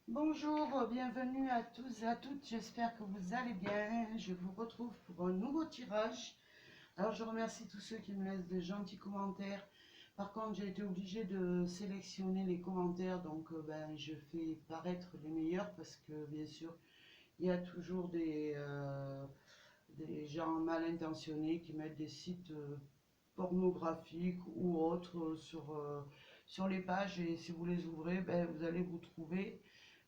Bonjour, bienvenue à tous et à toutes, j'espère que vous allez bien. Je vous retrouve pour un nouveau tirage. Alors je remercie tous ceux qui me laissent de gentils commentaires. Par contre, j'ai été obligée de sélectionner les commentaires, donc je fais paraître les meilleurs parce que bien sûr, il y a toujours des gens mal intentionnés qui mettent des sites pornographiques ou autres sur les pages, et si vous les ouvrez, vous allez vous trouver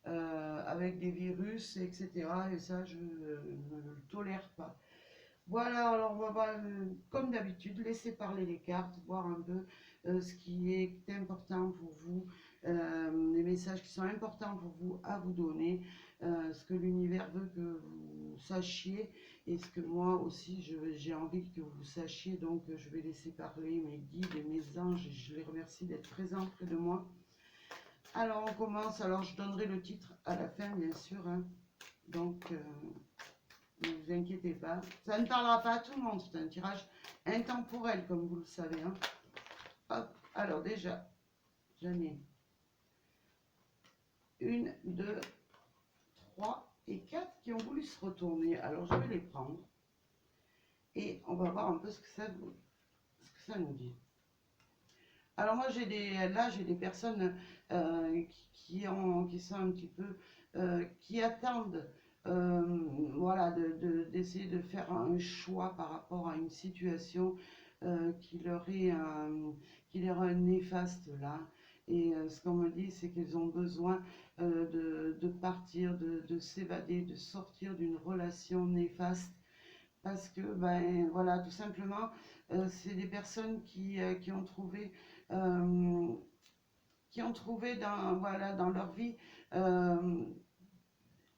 avec des virus, etc. Et ça, je ne le tolère pas. Voilà, alors on va voir, comme d'habitude, laisser parler les cartes, voir un peu ce qui est important pour vous, les messages qui sont importants pour vous à vous donner, ce que l'univers veut que vous sachiez et ce que moi aussi j'ai envie que vous sachiez. Donc je vais laisser parler mes guides et mes anges et je les remercie d'être présents près de moi. Alors on commence, alors je donnerai le titre à la fin bien sûr, hein. Donc ne vous inquiétez pas, ça ne parlera pas à tout le monde, c'est un tirage intemporel comme vous le savez, hein. Hop, alors déjà, j'en ai une, deux, trois et quatre qui ont voulu se retourner, alors je vais les prendre et on va voir un peu ce que ça nous dit. Alors moi j'ai des personnes qui sont un petit peu, qui attendent, voilà, d'essayer de faire un choix par rapport à une situation qui leur est néfaste là. Et ce qu'on me dit, c'est qu'ils ont besoin de partir, de s'évader, de sortir d'une relation néfaste parce que, ben voilà, tout simplement, c'est des personnes euh, qui ont trouvé dans, voilà, dans leur vie euh,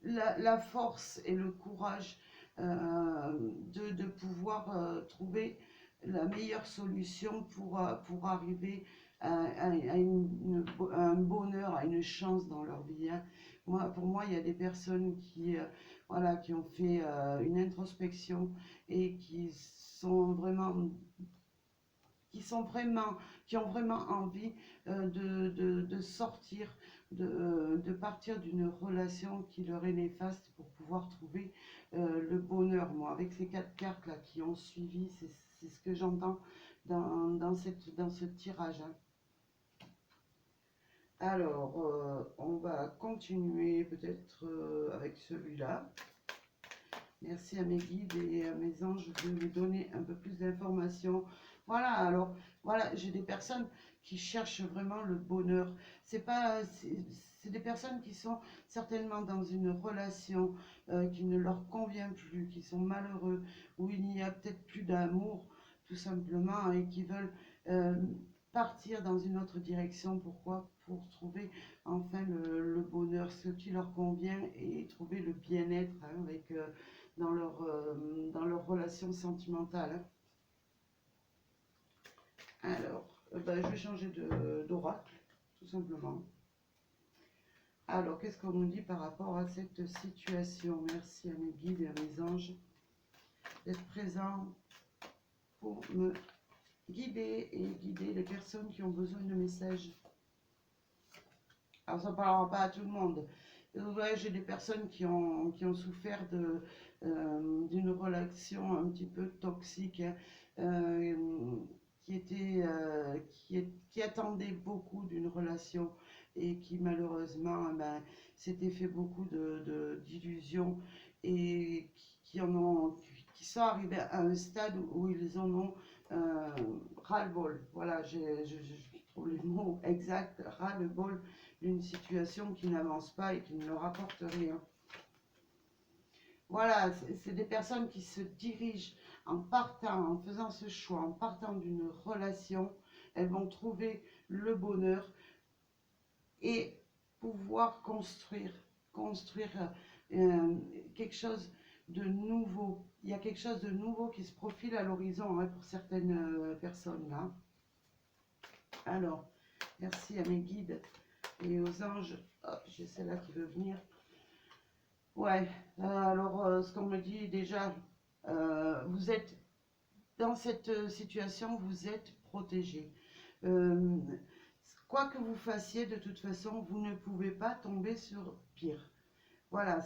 la force et le courage de pouvoir trouver la meilleure solution pour arriver à un bonheur, à une chance dans leur vie, hein. Pour moi, il y a des personnes voilà, qui ont fait une introspection et qui ont vraiment envie de sortir, de partir d'une relation qui leur est néfaste pour pouvoir trouver le bonheur. Moi, avec ces quatre cartes là qui ont suivi, c'est ce que j'entends dans ce tirage, hein. Alors, on va continuer peut-être avec celui-là. Merci à mes guides et à mes anges de me donner un peu plus d'informations. Voilà, alors, voilà, j'ai des personnes qui cherchent vraiment le bonheur. C'est des personnes qui sont certainement dans une relation qui ne leur convient plus, qui sont malheureux, où il n'y a peut-être plus d'amour, tout simplement, et qui veulent euh, partir dans une autre direction. Pourquoi? Pour trouver enfin le bonheur, ce qui leur convient et trouver le bien-être, hein, avec dans leur relation sentimentale. Alors, je vais changer d'oracle, tout simplement. Alors, qu'est-ce qu'on nous dit par rapport à cette situation? Merci à mes guides et à mes anges d'être présents pour me guider et guider les personnes qui ont besoin de messages. Alors, ça ne parlera pas à tout le monde. Ouais, j'ai des personnes qui ont souffert d'une relation un petit peu toxique, hein, qui, était, qui attendait beaucoup d'une relation et qui malheureusement s'était fait beaucoup d'illusions et qui sont arrivés à un stade où ils en ont ras-le-bol. Voilà, je trouve les mots exacts, ras-le-bol d'une situation qui n'avance pas et qui ne leur apporte rien. Voilà, c'est des personnes qui se dirigent en partant, en faisant ce choix, en partant d'une relation, elles vont trouver le bonheur et pouvoir construire quelque chose de nouveau. Il y a quelque chose de nouveau qui se profile à l'horizon, hein, pour certaines personnes là. Alors, merci à mes guides et aux anges. Oh, j'ai celle-là qui veut venir. Ouais, alors ce qu'on me dit déjà, vous êtes dans cette situation, vous êtes protégé. quoi que vous fassiez, de toute façon, vous ne pouvez pas tomber sur pire. Voilà,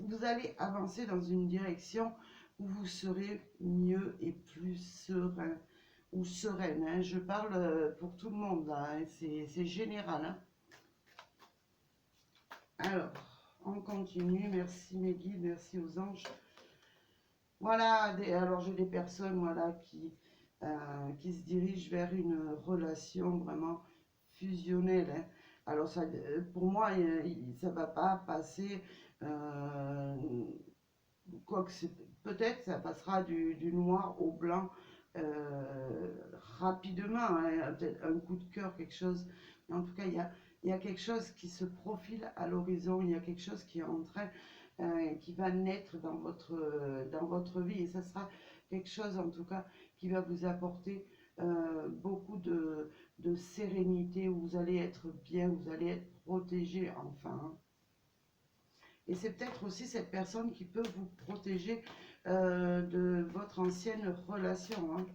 vous allez avancer dans une direction où vous serez mieux et plus serein ou sereine, hein. Je parle pour tout le monde là, hein. C'est général, hein. Alors, on continue. Merci mes guides, merci aux anges. Voilà, alors j'ai des personnes voilà, qui se dirigent vers une relation vraiment fusionnelle, hein. Alors ça, pour moi, ça ne va pas passer, euh, quoique peut-être ça passera du noir au blanc rapidement, hein, peut-être un coup de cœur, quelque chose. Mais en tout cas, il y a quelque chose qui se profile à l'horizon, il y a quelque chose qui est en train, qui va naître dans votre vie. Et ça sera quelque chose, en tout cas, qui va vous apporter beaucoup de sérénité, où vous allez être bien, vous allez être protégé, enfin, hein. Et c'est peut-être aussi cette personne qui peut vous protéger de votre ancienne relation, hein.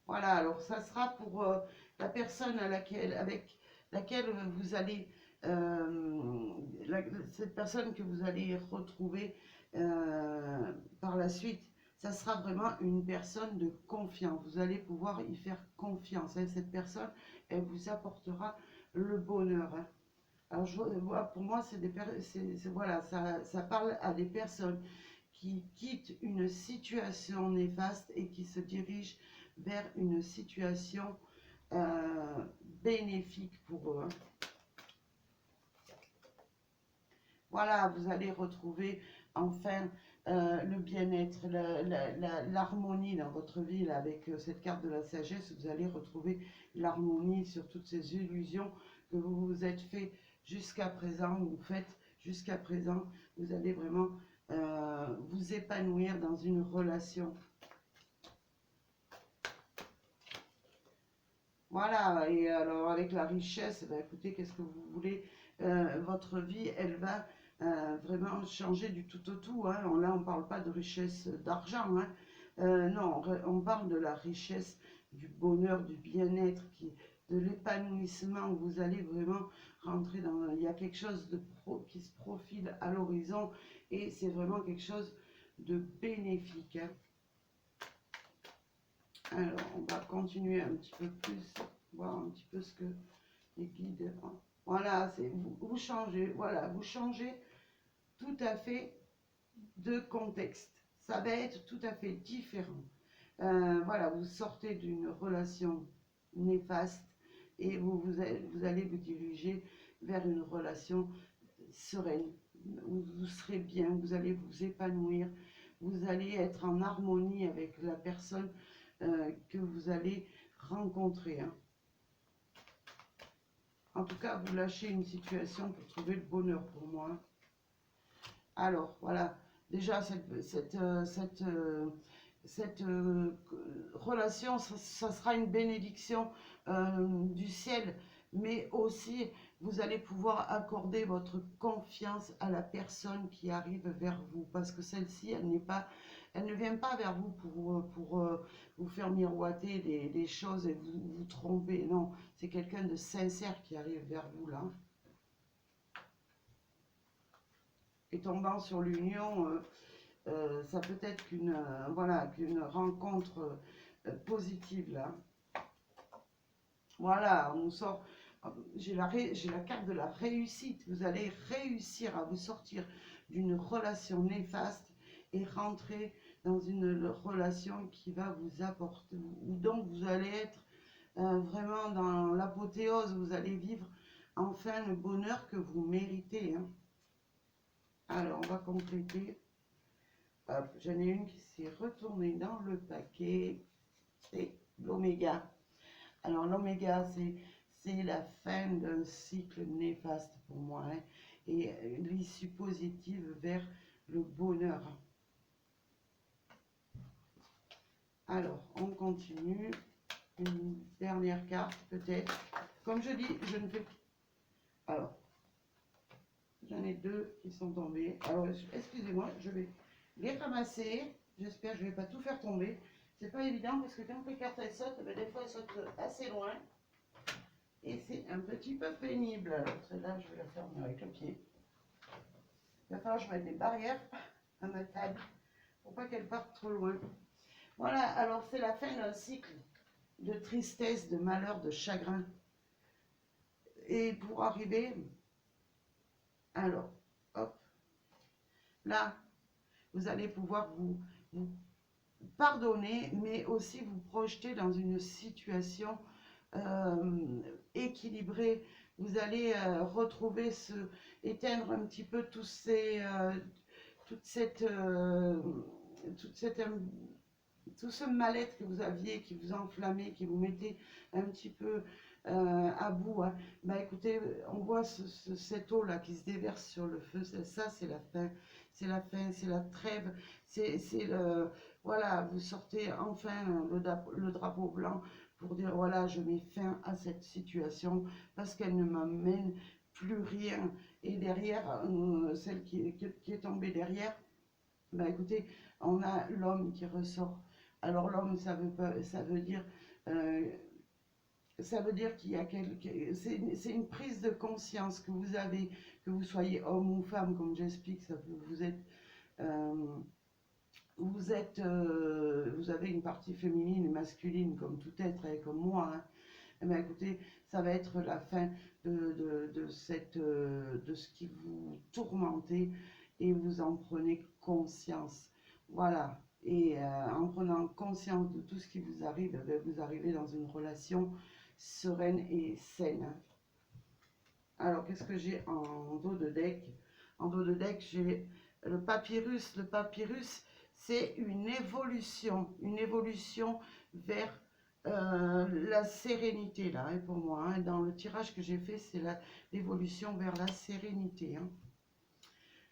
Voilà, alors ça sera pour la personne avec laquelle vous allez, cette personne que vous allez retrouver par la suite. Ça sera vraiment une personne de confiance. Vous allez pouvoir y faire confiance, hein. Cette personne, elle vous apportera le bonheur, hein. Alors, pour moi, voilà, ça parle à des personnes qui quittent une situation néfaste et qui se dirigent vers une situation bénéfique pour eux, hein. Voilà, vous allez retrouver enfin le bien-être, l'harmonie dans votre vie. Là, avec cette carte de la sagesse, vous allez retrouver l'harmonie sur toutes ces illusions que vous vous êtes fait jusqu'à présent, vous faites jusqu'à présent. Vous allez vraiment vous épanouir dans une relation. Voilà, et alors avec la richesse, ben écoutez, qu'est-ce que vous voulez, votre vie, elle va vraiment changer du tout au tout, hein. Là, on ne parle pas de richesse d'argent, hein. Non, on parle de la richesse, du bonheur, du bien-être, de l'épanouissement. Vous allez vraiment rentrer dans... Il y a quelque chose qui se profile à l'horizon et c'est vraiment quelque chose de bénéfique, hein. Alors, on va continuer un petit peu plus, voir un petit peu ce que les guides... Voilà, vous changez, voilà, vous changez tout à fait de contexte. Ça va être tout à fait différent. Voilà, vous sortez d'une relation néfaste et vous allez vous diriger vers une relation sereine, où vous serez bien, vous allez vous épanouir, vous allez être en harmonie avec la personne que vous allez rencontrer, hein. En tout cas, vous lâchez une situation pour trouver le bonheur pour moi. Alors, voilà, déjà, cette relation, ça sera une bénédiction du ciel, mais aussi, vous allez pouvoir accorder votre confiance à la personne qui arrive vers vous, parce que celle-ci, elle ne vient pas vers vous pour vous faire miroiter des choses et vous tromper. Non, c'est quelqu'un de sincère qui arrive vers vous, là. Et tombant sur l'union, ça peut être qu'une rencontre positive, là. Voilà, on sort. J'ai la carte de la réussite. Vous allez réussir à vous sortir d'une relation néfaste et rentrer dans une relation qui va vous apporter, ou donc vous allez être vraiment dans l'apothéose. Vous allez vivre enfin le bonheur que vous méritez, hein. Alors, on va compléter. Hop, j'en ai une qui s'est retournée dans le paquet. C'est l'oméga. Alors, l'oméga, c'est la fin d'un cycle néfaste pour moi, hein, et l'issue positive vers le bonheur. Alors, on continue. Une dernière carte, peut-être. Comme je dis, je ne fais... Alors, j'en ai deux qui sont tombés. Alors, excusez-moi, je vais les ramasser. J'espère que je ne vais pas tout faire tomber. C'est pas évident parce que quand les cartes elles sautent, ben, des fois elles sautent assez loin. Et c'est un petit peu pénible. Alors celle-là, je vais la fermer avec le pied. Il va falloir que je mette des barrières à ma table pour pas qu'elle parte trop loin. Voilà, alors c'est la fin d'un cycle de tristesse, de malheur, de chagrin. Et pour arriver, alors, hop, là, vous allez pouvoir vous pardonner, mais aussi vous projeter dans une situation équilibrée. Vous allez retrouver éteindre un petit peu toute cette, toute cette, tout ce mal-être que vous aviez, qui vous enflammait, qui vous mettait un petit peu à bout. Hein. Bah écoutez, on voit cette eau là qui se déverse sur le feu. Ça, c'est la fin. C'est la fin, c'est la trêve. C'est le. Voilà, vous sortez enfin le drapeau blanc pour dire voilà, je mets fin à cette situation parce qu'elle ne m'amène plus rien. Et derrière, celle qui est tombée derrière, bah écoutez, on a l'homme qui ressort. Alors l'homme, euh, ça veut dire qu'il y a c'est une prise de conscience que vous avez, que vous soyez homme ou femme, comme j'explique, euh, vous avez une partie féminine et masculine comme tout être, et comme moi. Hein. Eh bien, écoutez, ça va être la fin de ce qui vous tourmentez et vous en prenez conscience. Voilà. Et en prenant conscience de tout ce qui vous arrive, eh vous arrivez dans une relation sereine et saine. Alors, qu'est-ce que j'ai en dos de deck? En dos de deck, j'ai le papyrus. Le papyrus, c'est une évolution vers la sérénité, là, hein, pour moi. Hein. Dans le tirage que j'ai fait, c'est l'évolution vers la sérénité. Hein.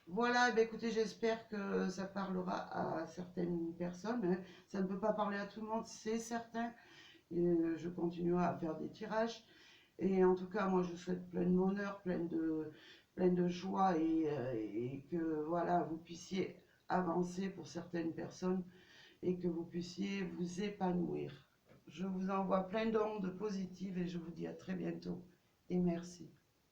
Voilà, ben écoutez, j'espère que ça parlera à certaines personnes. Hein. Ça ne peut pas parler à tout le monde, c'est certain. Et je continuerai à faire des tirages. Et en tout cas, moi, je vous souhaite plein de bonheur, plein de joie et que voilà, vous puissiez avancer pour certaines personnes et que vous puissiez vous épanouir. Je vous envoie plein d'ondes positives et je vous dis à très bientôt. Et merci.